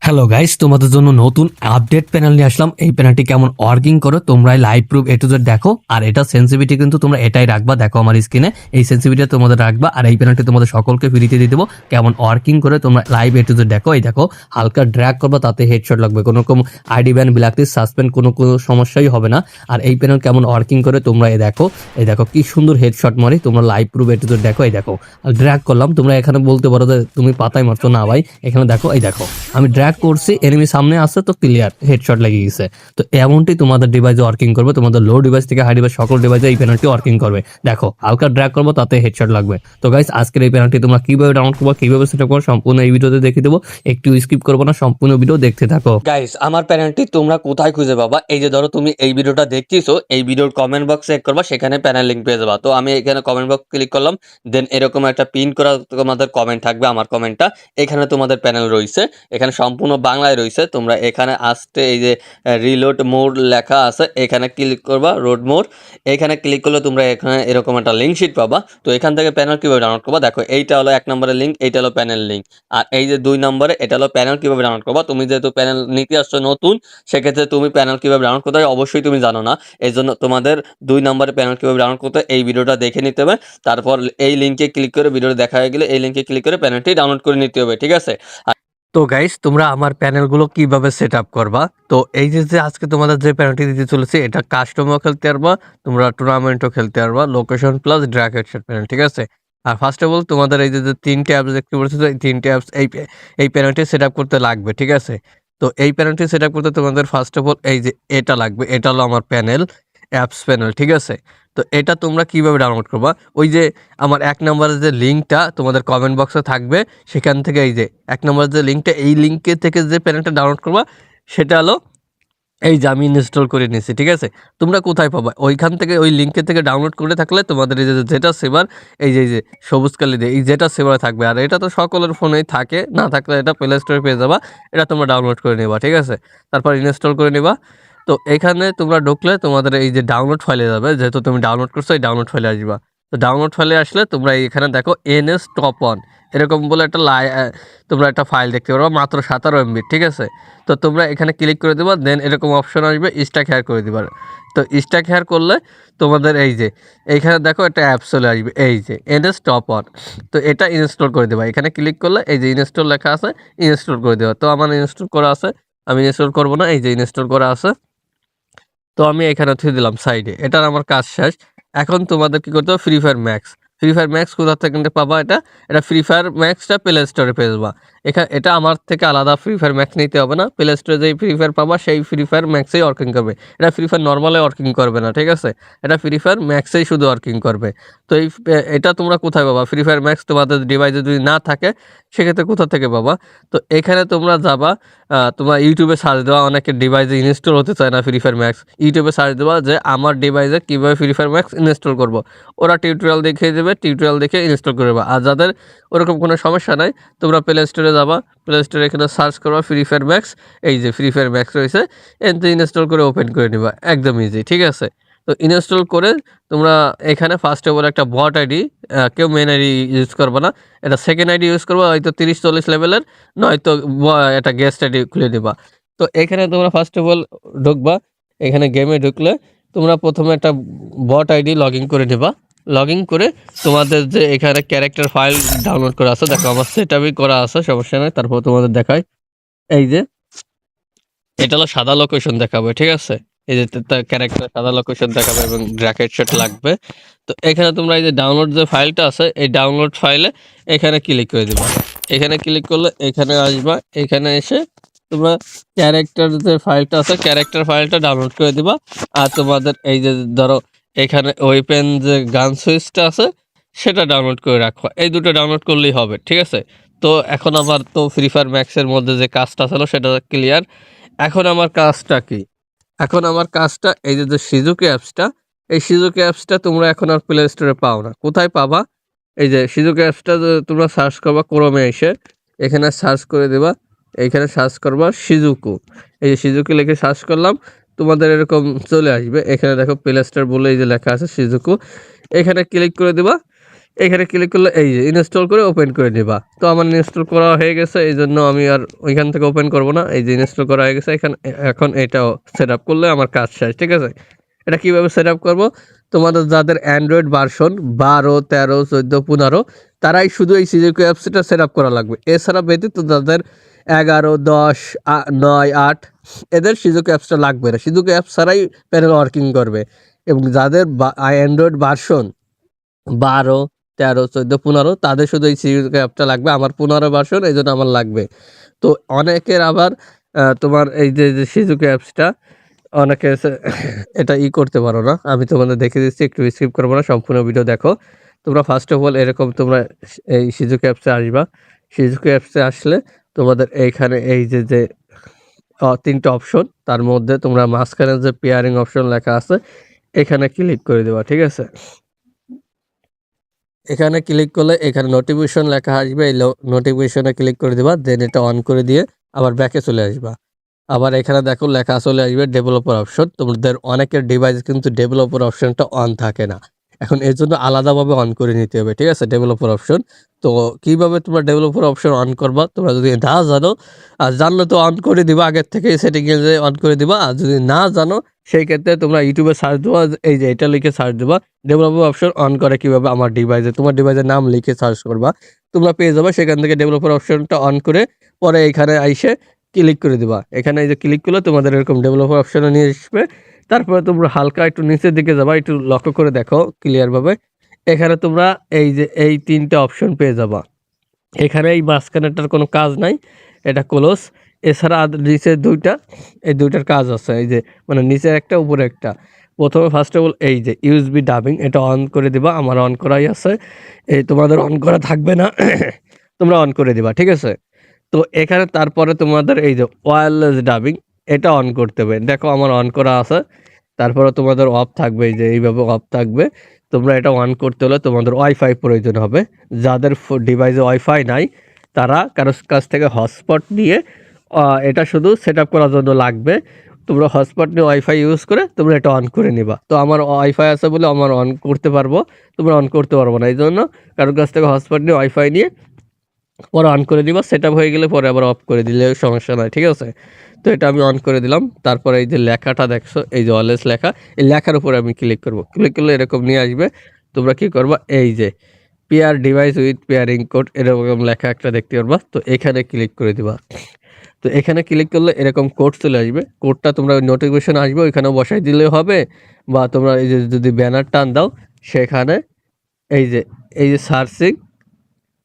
Hello guys, তোমাদের জন্য নতুন আপডেট প্যানেল নিয়ে আসলাম। এই প্যানেলটি কেমন ওয়ার্কিং করে তোমরা live proof A to Z দেখো। আর এটা সেন্সিটিভিটি কিন্তু তোমরা এটাই রাখবা, দেখো আমার স্ক্রিনে এই সেন্সিটিভিটি তোমাদের রাখবা। আর এই প্যানেলটি তোমাদের সকলকে ফ্রিতে দিয়ে দেবো। কেমন ওয়ার্কিং করে তোমরা লাইভ এ টু জেড দেখো। এই দেখো হালকা ড্র্যাগ করবা, তাতে হেডশট লাগবে, কোনো রকম আইডি ব্যান ব্ল্যাকলিস্ট সাসপেন্ড কোনো সমস্যাই হবে না। আর এই প্যানেল কেমন ওয়ার্কিং করে তোমরা এই দেখো কি সুন্দর হেডশট মারি, তোমরা live proof A to Z দেখো। এই দেখো ড্র্যাগ করলাম, তোমরা এখানে বলতে পারো যে তুমি পাতায় মারছো না ভাই, এখানে দেখো এই দেখো আমি ড্র্যাগ করছি, এনিমি সামনে আসছে তো ক্লিয়ার হেডশট লেগে গেছে। তো এমনটি তোমাদের ডিভাইসে ওয়ার্কিং করবে, তোমাদের লো ডিভাইস থেকে হাই ডিভাইস সকল ডিভাইসে এই প্যানেলটি ওয়ার্কিং করবে। দেখো হালকা ড্র্যাগ করবো, তাতে হেডশট লাগবে। তো গাইস আজকের এই প্যানেলটি তোমরা কিভাবে ডাউনলোড করবো, কিভাবে সেট করবো, সম্পূর্ণ এই ভিডিওতে দেখে দেবো। একটু স্কিপ করবো না, সম্পূর্ণ ভিডিও দেখতে থাকো। গাইস আমার প্যানেলটি তোমরা কোথায় খুঁজে পাবা? এই যে ধরো তুমি এই ভিডিওটা দেখতেছো, এই ভিডিওর কমেন্ট বক্স চেক করবা, সেখানে প্যানেল লিঙ্ক পেয়ে যাবা। তো আমি এখানে কমেন্ট বক্স ক্লিক করলাম, দেন এরকম একটা পিন করা তোমাদের কমেন্ট থাকবে, আমার কমেন্টটা। এখানে তোমাদের প্যানেল রয়েছে, এখানে সম্পূর্ণ বাংলায় রয়েছে। তোমরা এখানে আসতে এই যে রিলোড মোড লেখা আছে, এখানে ক্লিক করবা, রোড মোড। এখানে ক্লিক করলে তোমরা এখানে এরকম একটা লিঙ্ক শিট পাবা। তো এখান থেকে প্যানেল কিভাবে ডাউনলোড করবা, দেখো এইটা হলো 1 নম্বরের লিঙ্ক, এইটা হলো প্যানেল লিঙ্ক। আর এই যে 2 নম্বরে এটা হলো প্যানেল কিভাবে ডাউনলোড করবা। তুমি যেহেতু প্যানেল নিতে আসছো নতুন, সেক্ষেত্রে তুমি প্যানেল কিভাবে ডাউনলোড করতে হয় অবশ্যই তুমি জানো না। এই জন্য তোমাদের 2 নম্বরে প্যানেল কিভাবে ডাউনলোড করতে হয় এই ভিডিওটা দেখে নিতে হবে। তারপর এই লিঙ্কে ক্লিক করে, ভিডিওটা দেখা হয়ে গেলে এই লিঙ্কে ক্লিক করে প্যানেলটি ডাউনলোড করে নিতে হবে, ঠিক আছে? তো গাইস তোমরা আমার প্যানেলগুলো কিভাবে সেট আপ করবা, তো এই যে আজকে তোমাদের যে প্যানেলটি দিতে চলেছি, এটা কাস্টমও খেলতে পারবা, তোমরা টুর্নামেন্টও খেলতে পারবা, location plus drag headshot panel, ঠিক আছে? আর ফার্স্ট অফ অল তোমাদের এই যে 3টে অ্যাপস দেখতে পাচ্ছ, এই 3টে অ্যাপস এই প্যানেলটি সেট আপ করতে লাগবে, ঠিক আছে? তো এই প্যানেলটি সেট আপ করতে তোমাদের ফার্স্ট অফ অল এই যে এটা লাগবে, এটা হলো আমার প্যানেল, অ্যাপস প্যানেল, ঠিক আছে? তো এটা তোমরা কিভাবে ডাউনলোড করবা, ওই যে আমার 1 নম্বরের যে লিঙ্কটা তোমাদের কমেন্ট বক্সে থাকবে, সেখান থেকে এই যে 1 নম্বরের যে লিঙ্কটা, এই লিঙ্কে থেকে যে প্যানেলটা ডাউনলোড করবা, সেটা হলো এই যে আমি ইনস্টল করে নিয়েছি, ঠিক আছে? তোমরা কোথায় পাবা? ওইখান থেকে ওই লিঙ্কে থেকে ডাউনলোড করে থাকলে তোমাদের এই যে যেটা সেভার, এই যে সবুজ কালি দিয়ে এই যেটা সেভারে থাকবে। আর এটা তো সকলের ফোনেই থাকে, না থাকলে এটা প্লে স্টোরে পেয়ে যাবা, এটা তোমরা ডাউনলোড করে নেবা, ঠিক আছে? তারপর ইনস্টল করে নেবা। তো এখানে তোমরা ঢুকলে তোমাদের এই যে ডাউনলোড ফাইলে যাবে, যেহেতু তুমি ডাউনলোড করছো এই ডাউনলোড ফাইলে আসবা। তো ডাউনলোড ফাইলে আসলে তোমরা এখানে দেখো NS টপ 1 এরকম বলে একটা তোমরা একটা ফাইল দেখতে পারো, মাত্র 17 MB, ঠিক আছে? তো তোমরা এখানে ক্লিক করে দেবা, দেন এরকম অপশন আসবে, স্ট্যাক হেয়ার করে দিবা। তো স্ট্যাক হেয়ার করলে তোমাদের এই যে এইখানে দেখো একটা অ্যাপ চলে আসবে, এই যে NS টপ 1। তো এটা ইনস্টল করে দেবা, এখানে ক্লিক করলে এই যে ইনস্টল লেখা আছে, ইনস্টল করে দেবা। তো আমার ইনস্টল করা আছে, আমি ইনস্টল করবো না, এই যে ইনস্টল করা আছে। তো আমি এখানে থুয়ে দিলাম সাইডে, এটার আমার কাজ শেষ। এখন তোমাদের কি করতে হবে, free fire max. Free fire max কোথা থেকে পাবা? এটা ফ্রি ফায়ার ম্যাক্সটা প্লে স্টোরে পেয়ে যাবা। এটা আমার থেকে আলাদা ফ্রি ফায়ার ম্যাক্স নিতে হবে না, প্লে স্টোরে যেই ফ্রি ফায়ার পাবা সেই ফ্রি ফায়ার ম্যাক্সেই ওয়ার্কিং করবে। এটা ফ্রি ফায়ার নর্মালে ওয়ার্কিং করবে না, ঠিক আছে? এটা ফ্রি ফায়ার ম্যাক্সেই শুধু ওয়ার্কিং করবে। তো এটা তোমরা কোথায় পাবা? ফ্রি ফায়ার ম্যাক্স তোমাদের ডিভাইসে যদি না থাকে, সেক্ষেত্রে কোথা থেকে পাবা? তো এখানে তোমরা যাবা, তোমরা ইউটিউবে সার্চ দেওয়া, অনেকের ডিভাইসে ইনস্টল হতে চায় না ফ্রি ফায়ার ম্যাক্স, ইউটিউবে সার্চ দেওয়া যে আমার ডিভাইসে কীভাবে ফ্রি ফায়ার ম্যাক্স ইনস্টল করব, ওরা টিউটোরিয়াল দেখিয়ে দেবে, টিউটোরিয়াল দেখে ইনস্টল করবে। আর যাদের ওরকম কোনো সমস্যা নাই, তোমরা প্লে স্টোরে যাবা, প্লে স্টোরে এখানে সার্চ করবা ফ্রি ফায়ার ম্যাক্স, এই যে ফ্রি ফায়ার ম্যাক্স রয়েছে, এতে ইনস্টল করে ওপেন করে নিবা, একদম ইজি, ঠিক আছে? তো ইনস্টল করে তোমরা এখানে ফার্স্ট অফ অল একটা বট আইডি, কেউ মেন আইডি ইউজ করবে না, এটা সেকেন্ড আইডি ইউজ করবো, হয়তো 30-40 লেভেলের, নয়তো একটা গেস্ট আইডি খুলে দিবা। তো এখানে তোমরা ফার্স্ট অফ অল ঢুকবা, এখানে গেমে ঢুকলে তোমরা প্রথমে একটা বট আইডি লগ ইন করে নেবা। লগ ইন করে তোমাদের যে এখানে ক্যারেক্টার ফাইল ডাউনলোড করা আছে, দেখো আমার সেট আপই করা আছে, সমস্যা নেই। তারপর তোমাদের দেখায়, এই যে এটা হলো সাদা লোকেশন দেখাবে, ঠিক আছে? এই যে ক্যারেক্টার সাদা লোকেশন দেখাবে এবং ব্র্যাকেট শট লাগবে। তো এখানে তোমরা এই যে ডাউনলোড যে ফাইলটা আছে, এই ডাউনলোড ফাইলে এখানে ক্লিক করে দিবা। এখানে ক্লিক করলে এখানে আসবা, এখানে এসে তোমরা ক্যারেক্টার যে ফাইলটা আছে, ক্যারেক্টার ফাইলটা ডাউনলোড করে দিবা। আর তোমাদের এই যে ধরো এখানে ওয়েপেন যে গান সুইচটা আছে, সেটা ডাউনলোড করে রাখো, এই দুটো ডাউনলোড করলেই হবে, ঠিক আছে? তো এখন আমার তো ফ্রি ফায়ার ম্যাক্সের মধ্যে যে কাজটা ছিল সেটা ক্লিয়ার। এখন আমার কাজটা কি? এখন আমার কাজটা এই যে সিজুকি অ্যাপসটা, এই সিজুকি অ্যাপসটা তোমরা এখন আর প্লে স্টোরে পাও না। কোথায় পাবা? এই যে সিজুকি অ্যাপসটা তোমরা সার্চ করবা ক্রোমে এসে, এখানে সার্চ করে দেবা, এইখানে সার্চ করবা সিজুকু, এই যে সিজুকি লিখে সার্চ করলাম, তোমাদের এরকম চলে আসবে। এখানে দেখো প্লে স্টোর বলে এই যে লেখা আছে সিজুকু, এখানে ক্লিক করে দেবা। এখানে ক্লিক করলে এই যে ইনস্টল করে ওপেন করে নিবা। তো আমার ইনস্টল করা হয়ে গেছে, এই জন্য আমি আর ওইখান থেকে ওপেন করব না। এই যে ইনস্টল করা হয়ে গেছে, এখন এটাও সেট আপ করলে আমার কাজ শেষ। ঠিক আছে, এটা কিভাবে সেট আপ করবো, তোমাদের যাদের অ্যান্ড্রয়েড ভার্সন 12, 13, 14, 15 তারাই শুধু এই সিজিকো অ্যাপসটা সেট আপ করা লাগবে। এছাড়া ব্যতীত যাদের 11, 10, 9, 8 এদের সিজিকো অ্যাপসটা লাগবে না। সিজিকো অ্যাপস ছাড়াই প্যানেল ওয়ার্কিং করবে। এবং যাদের অ্যান্ড্রয়েড ভার্সন 12, 13, 14, 15 তাদের শুধু এই সিজিকো অ্যাপটা লাগবে। আমার 15 ভার্সন, এই জন্য আমার লাগবে। তো অনেকের আবার তোমার এই যে সিজিকো অ্যাপসটা অনেকে এটা করতে পারো না। আমি তোমাদের দেখিয়ে দিচ্ছি, একটু স্কিপ করবো না, সম্পূর্ণ ভিডিও দেখো। তোমরা ফার্স্ট অফ অল এরকম তোমরা এই সিজুকি অ্যাপসে আসবা। সিজুকি অ্যাপসে আসলে তোমাদের এইখানে এই যে 3টা অপশন, তার মধ্যে তোমরা মাঝখানে যে পেয়ারিং অপশন লেখা আছে এখানে ক্লিক করে দেবা। ঠিক আছে, এখানে ক্লিক করলে এখানে নোটিফিকেশন লেখা আসবে, এই নোটিফিকেশনে ক্লিক করে দেবা। দেন এটা অন করে দিয়ে আবার ব্যাকে চলে আসবা। আবার এখানে দেখো লেখা চলে আসবে ডেভেলপার অপশন। তোমাদের অনেকের ডিভাইস কিন্তু ডেভেলপার অপশনটা অন থাকে না। এখন এর জন্য আলাদাভাবে অন করে নিতে হবে। ঠিক আছে, ডেভেলপার অপশন। তো কিভাবে তোমরা ডেভেলপার অপশন অন করবা, তোমরা যদি না জানো, আর জানলে তো অন করে দিবা, আগের থেকে সেটিংয়ে যে অন করে দিবা। আর যদি না জানো সেই ক্ষেত্রে তোমরা ইউটিউবে সার্চ দেবা, এই যে এটা লিখে সার্চ দেবা ডেভেলপার অপশন অন করে কিভাবে আমার ডিভাইসে, তোমার ডিভাইসের নাম লিখে সার্চ করবা, তোমরা পেয়ে যাবে। সেখান থেকে ডেভেলপার অপশনটা অন করে পরে এখানে আইসে ক্লিক করে দিবা। এখানে এই যে ক্লিক করলে তোমাদের এরকম ডেভেলপার অপশনে নিয়ে আসবে। তারপরে তোমরা হালকা একটু নিচের দিকে যাবা, একটু লক্ষ্য করে দেখো ক্লিয়ারভাবে। এখানে তোমরা এই যে এই 3টা অপশন পেয়ে যাবা। এখানে এই মাঝখানেরটার কোনো কাজ নাই, এটা ক্লোজ। এছাড়া নিচে দুইটা, এই দুইটার কাজ আছে। এই যে মানে নিচে একটা উপরে একটা। প্রথমে ফার্স্ট অফ অল এই যে ইউএসবি ডাবিং, এটা অন করে দিবা। আমার অন করাই আছে, এই তোমাদের অন করা থাকবে না তোমরা অন করে দিবা। ঠিক আছে, তো এখানে তারপরে তোমাদের এই যে ওয়্যারলেস ডাবিং, এটা অন করতে হবে। দেখো আমার অন করা আছে। তারপরে তোমাদের অফ থাকবে, এই যে এইভাবে অফ থাকবে। তোমরা এটা অন করতে হলে তোমাদের ওয়াইফাই প্রয়োজন হবে। যাদের ডিভাইসে ওয়াইফাই নাই তারা কারোর কাছ থেকে হটস্পট নিয়ে এটা শুধু সেট আপ করার জন্য লাগবে। তোমরা হটস্পট নিয়ে ওয়াইফাই ইউজ করে তোমরা এটা অন করে নিবা। তো আমার ওয়াইফাই আছে বলে আমার অন করতে পারবো, তোমরা অন করতে পারবো না। এই জন্য কারোর কাছ থেকে হটস্পট নিয়ে ওয়াইফাই নিয়ে পরে অন করে দিবা। সেট আপ হয়ে গেলে পরে আবার অফ করে দিলে সমস্যা নাই। ঠিক আছে, তো এটা আমি অন করে দিলাম। তারপরে এই যে লেখাটা দেখছো, এই যে ওয়্যারলেস লেখা, এই লেখার উপরে আমি ক্লিক করব। ক্লিক করলে এরকম নিয়ে আসবে। তোমরা কি করবা, এই যে pair device with pairing code এরকম লেখা একটা দেখতে পারবা। তো এখানে ক্লিক করে দিবা। তো এখানে ক্লিক করলে এরকম কোড চলে আসবে। কোডটা তোমরা নোটিফিকেশন আসবে ওইখানে বসাই দিলেও হবে, বা তোমরা এই যে যদি ব্যানার টান দাও সেখানে এই যে সার্চিং,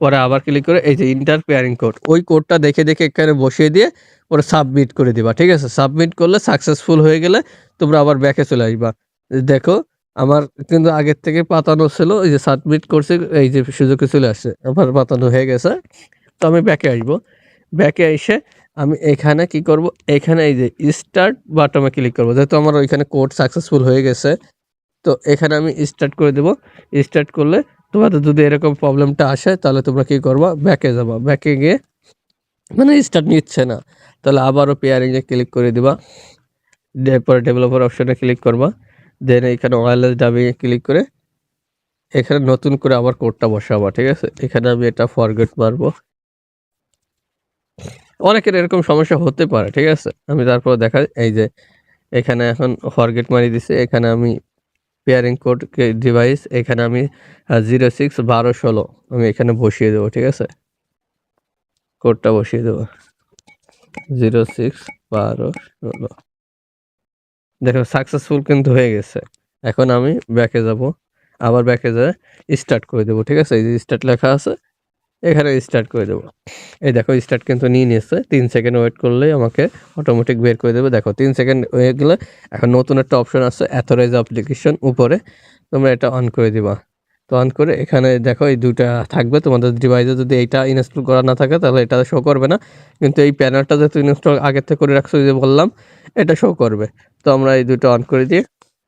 পরে আবার ক্লিক করে এই যে ইন্টার পেয়ারিং কোড, ওই কোডটা দেখে দেখে এখানে বসিয়ে দিয়ে পরে সাবমিট করে দিবা। ঠিক আছে, সাবমিট করলে সাকসেসফুল হয়ে গেলে তোমরা আবার ব্যাকে চলে আসবা। দেখো আমার কিন্তু আগের থেকে পাতানো ছিল, এই যে সাবমিট করছে, এই যে সুযোগে চলে আসছে, আমার পাতানো হয়ে গেছে। তো আমি ব্যাকে আসবো। ব্যাকে এসে আমি এখানে কি করব, এখানে এই যে স্টার্ট বাটনে ক্লিক করব, যেহেতু আমার ওইখানে কোড সাকসেসফুল হয়ে গেছে। তো এখানে আমি স্টার্ট করে দেব। স্টার্ট করলে তোমাদের যদি এরকম প্রবলেমটা আসে তাহলে তোমরা কি করবা, ব্যাকে যাবা। ব্যাকে গিয়ে মানে স্টার্ট নিচ্ছে না, তাহলে আবারও পেয়ারিংয়ে ক্লিক করে দিবা। এরপরে ডেভেলপার অপশনে ক্লিক করবা। দেন এখানে ওয়্যারলেস ডাবিংয়ে ক্লিক করে এখানে নতুন করে আবার কোডটা বসাবা। ঠিক আছে, এখানে আমি এটা ফরগেট মারবো। অনেকের এরকম সমস্যা হতে পারে। ঠিক আছে, আমি তারপর দেখাই, এই যে এখানে এখন ফরগেট মারি দিছে। এখানে আমি পেয়ারিং কোড ডিভাইস, এখানে আমি 06 12 16 আমি এখানে বসিয়ে দেবো। ঠিক আছে, কোডটা বসিয়ে দেবো 06 12 16। দেখো সাকসেসফুল কিন্তু হয়ে গেছে। এখন আমি ব্যাকে যাব, আবার ব্যাকে যেয়ে স্টার্ট করে দেবো। ঠিক আছে, এই যে স্টার্ট লেখা আছে এখানে স্টার্ট করে দেবো। এই দেখো স্টার্ট কিন্তু নিয়ে নিয়েছে। 3 সেকেন্ড ওয়েট করলেই আমাকে অটোমেটিক বের করে দেবে। দেখো 3 সেকেন্ড হয়ে গেলে এখন নতুন একটা অপশন আছে অ্যাথরাইজ অ্যাপ্লিকেশন উপরে, তোমরা এটা অন করে দিবা। তো অন করে এখানে দেখো এই দুইটা থাকবে। তোমাদের ডিভাইসে যদি এইটা ইনস্টল করা না থাকে তাহলে এটা শো করবে না, কিন্তু এই প্যানেলটা যেহেতু ইনস্টল আগের থেকে করে রাখছো, যে বললাম এটা শো করবে। তো আমরা এই দুটো অন করে দিয়ে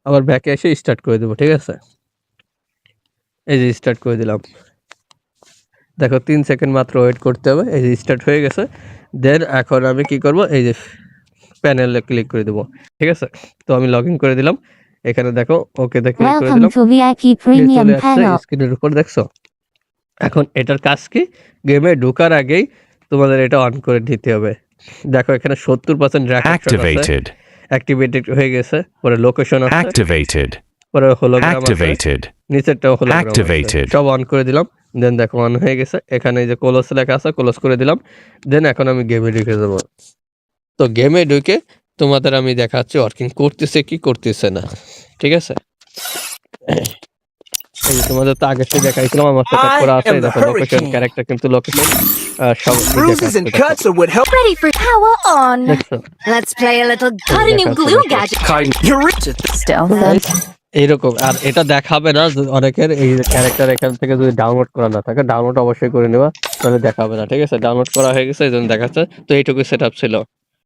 আবার ব্যাকে এসে স্টার্ট করে দেবো। ঠিক আছে, এই যে স্টার্ট করে দিলাম। দেখো 3 সেকেন্ড মাত্র ওয়েট করতে হবে। এই যে স্টার্ট হয়ে গেছে। দেন এখন আমি কি করব, এই যে প্যানেলে ক্লিক করে দেবো। ঠিক আছে, তো আমি লগ ইন করে দিলাম। এখানে দেখো ওকে তে ক্লিক করে Welcome দিলাম। to VIP চলে Premium আসছে Panel. স্ক্রিনের উপর, দেখছো এখন এটার কাজ কি, গেমে ঢোকার আগেই তোমাদের এটা অন করে দিতে হবে। দেখো এখানে 70% Activated. অ্যাক্টিভেটেড হয়ে গেছে, পরে লোকেশন আছে, Activated. পরে হোলোগ্রাম আছে, Activated. নিচেরটাও হোলোগ্রাম আছে। Activated. সব অন করে দিলাম, দেন দেখো অন হয়ে গেছে। এখানে এই যে ক্লোজ লেখা আছে, ক্লোজ করে দিলাম। দেন এখন আমি গেমে ঢুকে যাবো। তো গেমে ঢুকে তোমাদের আমি দেখাচ্ছি ওয়ার্কিং করতেছে কি করতেছে না, ঠিক আছে? এই যে তোমাদের তো আগে থেকে দেখাইছিলাম, আমার সেটআপ করা আছে। এই দেখো লোকেশন, ক্যারেক্টার কিন্তু লোকেশন সব এই Bruises and দেখাচ্ছে, cuts would help. Ready for power on. দেখছো? Let's play a little got a new glue gadget. You're rich at Still. এইরকম। আর এটা দেখাবে না অনেকের, এই ক্যারেক্টার এখান থেকে যদি ডাউনলোড করা না থাকে, ডাউনলোড অবশ্যই করে নেবা, তাহলে দেখাবে না, ঠিক আছে? ডাউনলোড করা হয়ে গেছে, এই জন্য দেখাচ্ছে। তো এইটুকু সেটআপ ছিল।